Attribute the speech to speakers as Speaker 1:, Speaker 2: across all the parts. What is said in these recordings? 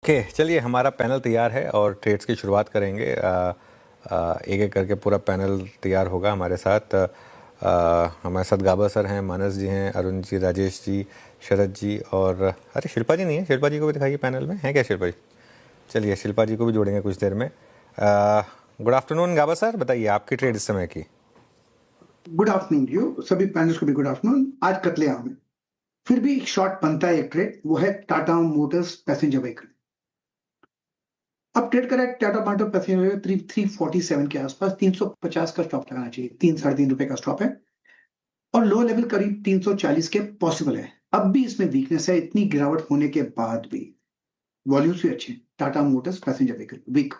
Speaker 1: Okay, चलिए हमारा panel तैयार है और ट्रेड्स की शुरुआत करेंगे। एक एक करके पूरा पैनल तैयार होगा हमारे साथ। हमारे साथ गाबा सर हैं, मानस जी हैं, अरुण जी, राजेश जी, शरद जी और अरे शिल्पा जी नहीं है, शिल्पा जी को भी दिखाइए पैनल में, हैं क्या शिल्पा जी? चलिए शिल्पा जी को भी जोड़ेंगे कुछ देर में। गुड आफ्टरनून गाबा सर, बताइए आपकी ट्रेड इस समय की।
Speaker 2: गुड आफ्टरनून यू सभी पैनल्स को भी गुड आफ्टरनून। आज कत्लेआम है, फिर भी एक शॉर्ट बनता है एक ट्रेड, वो है टाटा मोटर्स पैसेंजर व्हीकल। अब ट्रेड करा है टाटा मोटर्स पैसेंजर व्हीकल 347 के आसपास, 350 का स्टॉप लगाना चाहिए, 3-3.5 रुपए का स्टॉप है और लो लेवल करीब 340 के पॉसिबल है। अब भी इसमें वीकनेस है, इतनी गिरावट होने के बाद भी वॉल्यूम्स भी अच्छे। Tata motors passenger vehicle weak.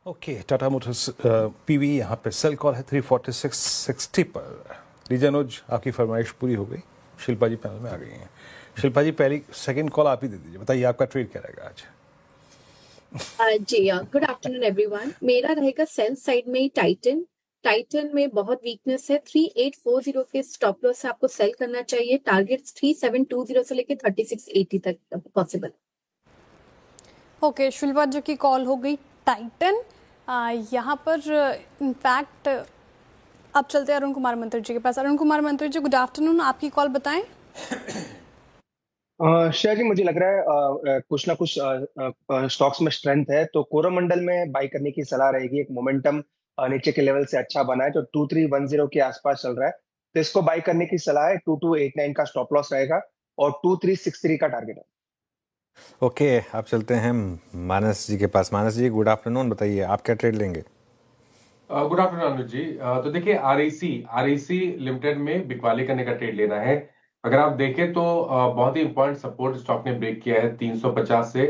Speaker 3: Okay, Tata motors PV यहाँ पे सेल कॉल है 346.60 पर। लीजिए आपकी फरमाइश पूरी हो गई, शिल्पा जी पैनल में आ गई हैं। शिल्पा जी पहली सेकंड कॉल आप ही दे दीजिए, बताइए आपका ट्रेड क्या रहेगा आज।
Speaker 4: जी गुड आफ्टरनून एवरीवन। मेरा रहेगा सेल साइड में टाइटन में बहुत वीकनेस है। 3840 के स्टॉप लॉस से आपको सेल करना चाहिए। टारगेट्स 3720 से लेके 3680 तक पॉसिबल।
Speaker 5: ओके, शिल्पा जी की कॉल हो गई टाइटन। यहाँ पर इनफैक्ट अब चलते हैं अरुण कुमार मंत्री जी के पास। अरुण कुमार मंत्री जी गुड आफ्टरनून, आपकी कॉल बताएं।
Speaker 6: श्रेया जी, मुझे लग रहा है कुछ ना कुछ स्टॉक्स में स्ट्रेंथ है, तो कोरोमंडल में बाई करने की सलाह रहेगी। एक मोमेंटम नीचे के लेवल से अच्छा बना है जो 2310 के आसपास चल रहा है, तो इसको बाई करने की सलाह है। 2289 का स्टॉप लॉस रहेगा और 2363 का टारगेट है।
Speaker 1: ओके, आप चलते हैं मानस जी के पास। मानस जी गुड आफ्टरनून, बताइए आप क्या ट्रेड लेंगे।
Speaker 7: गुड आफ्टरनून अनुज जी। तो देखिए आरईसी लिमिटेड में बिकवाली करने का ट्रेड लेना है। अगर आप देखें तो बहुत ही इंपॉर्टेंट सपोर्ट स्टॉक ने ब्रेक किया है। 350 से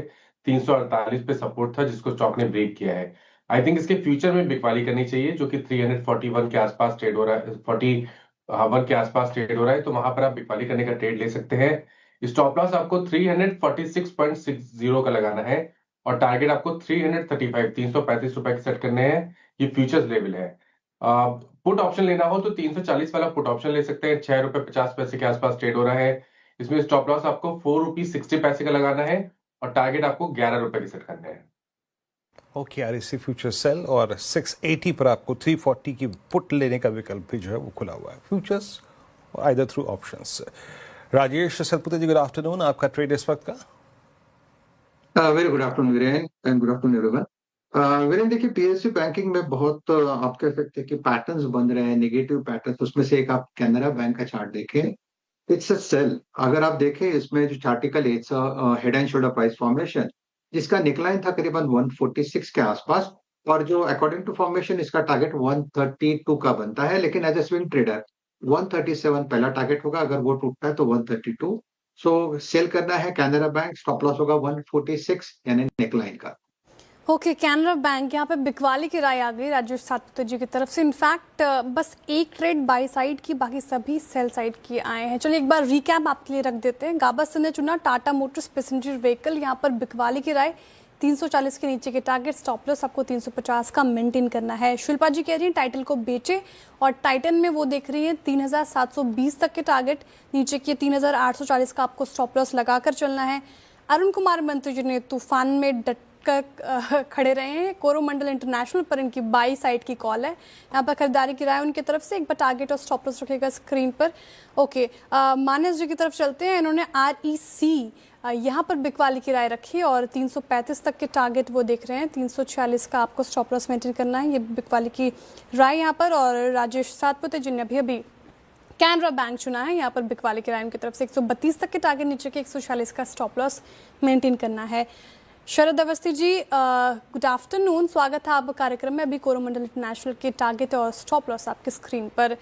Speaker 7: 348 पे सपोर्ट था जिसको स्टॉक ने ब्रेक किया है। आई थिंक इसके फ्यूचर में बिकवाली करनी चाहिए जो कि 341 के आसपास ट्रेड हो रहा है, 41 के आसपास ट्रेड हो रहा है, तो वहां पर आप बिकवाली करने का ट्रेड ले सकते हैं। स्टॉप लॉस आपको 346.60 का लगाना है और टारगेट आपको 335 रुपए के सेट करने हैं। ये फ्यूचर्स लेवल है। पुट ऑप्शन लेना हो तो 340 वाला पुट ऑप्शन ले सकते हैं। 6 रुपए 50 पैसे के आसपास ट्रेड हो रहा है। इसमें स्टॉप लॉस आपको 4 रुपीज 60 पैसे का लगाना है और टारगेट आपको 11 रुपए के सेट करने हैं।
Speaker 3: ओके, आरईसी फ्यूचर सेल और 680 पर आपको 340 की पुट लेने का विकल्प भी जो है वो खुला हुआ है, फ्यूचर्स और either through options. Rajesh Satpute ji good afternoon, आपका ट्रेड इस वक्त का।
Speaker 2: Very good afternoon Viren and good afternoon everyone. Viren देखिए, पीएसयू बैंकिंग में बहुत आप कह सकते हैं कि पैटर्न्स बन रहे हैं, नेगेटिव पैटर्न्स। उसमें से एक आप कैनरा बैंक का चार्ट देखें, इट्स अ सेल। अगर आप देखें इसमें जो चार्टिकल it's head and shoulder price formation, जिसका निकलाइन था करीबन 146 के आसपास और जो अकॉर्डिंग टू फॉर्मेशन इसका टारगेट 132 का बनता है। लेकिन एज ए स्विंग ट्रेडर 137 पहला टारगेट होगा, अगर वो टूटता है तो 132। सो सेल करना है कैनरा बैंक, स्टॉप लॉस होगा 146 यानी नेकलाइन का।
Speaker 5: ओके, कैनरा बैंक यहाँ पे बिकवाली की राय आ गई राजेश सातपुते जी की तरफ से। इनफैक्ट बस एक ट्रेड बाई साइड की, बाकी सभी सेल साइड की आए हैं। चलिए एक बार रिकैप आपके लिए रख देते हैं। गाबा सर ने चुना टाटा मोटर्स पैसेंजर व्हीकल, यहाँ पर बिकवाली की राय 340 के नीचे के टारगेट, स्टॉप लॉस आपको 350 का मेंटेन करना है। शिल्पा जी कह रही है टाइटल को बेचे और टाइटन में वो देख रही है 3720 तक के टारगेट, नीचे के 3840 का आपको स्टॉप लॉस लगाकर चलना है। अरुण कुमार मंत्री जी ने तूफान में डट खड़े रहे हैं। कोरोमंडल इंटरनेशनल पर इनकी बाई साइड की कॉल है, यहाँ पर खरीदारी की राय उनकी तरफ से। एक बार टारगेट और स्टॉप लॉस रखेगा स्क्रीन पर। ओके, मानस जी की तरफ चलते हैं। इन्होंने आरईसी यहाँ पर बिकवाली की राय रखी और 335 तक के टारगेट वो देख रहे हैं। 346 का आपको स्टॉप लॉस मेंटेन करना है, ये बिकवाली की राय यहाँ पर। और राजेश सातपुते जी ने अभी कैनरा बैंक चुना है, यहाँ पर बिकवाली की राय उनकी तरफ से 132 तक के टारगेट, नीचे के 146 का स्टॉप लॉस मेंटेन करना है। शरद अवस्थी जी गुड आफ्टरनून, स्वागत है आप कार्यक्रम में। अभी कोरोमंडल इंटरनेशनल के टारगेट और स्टॉप लॉस आपके स्क्रीन पर।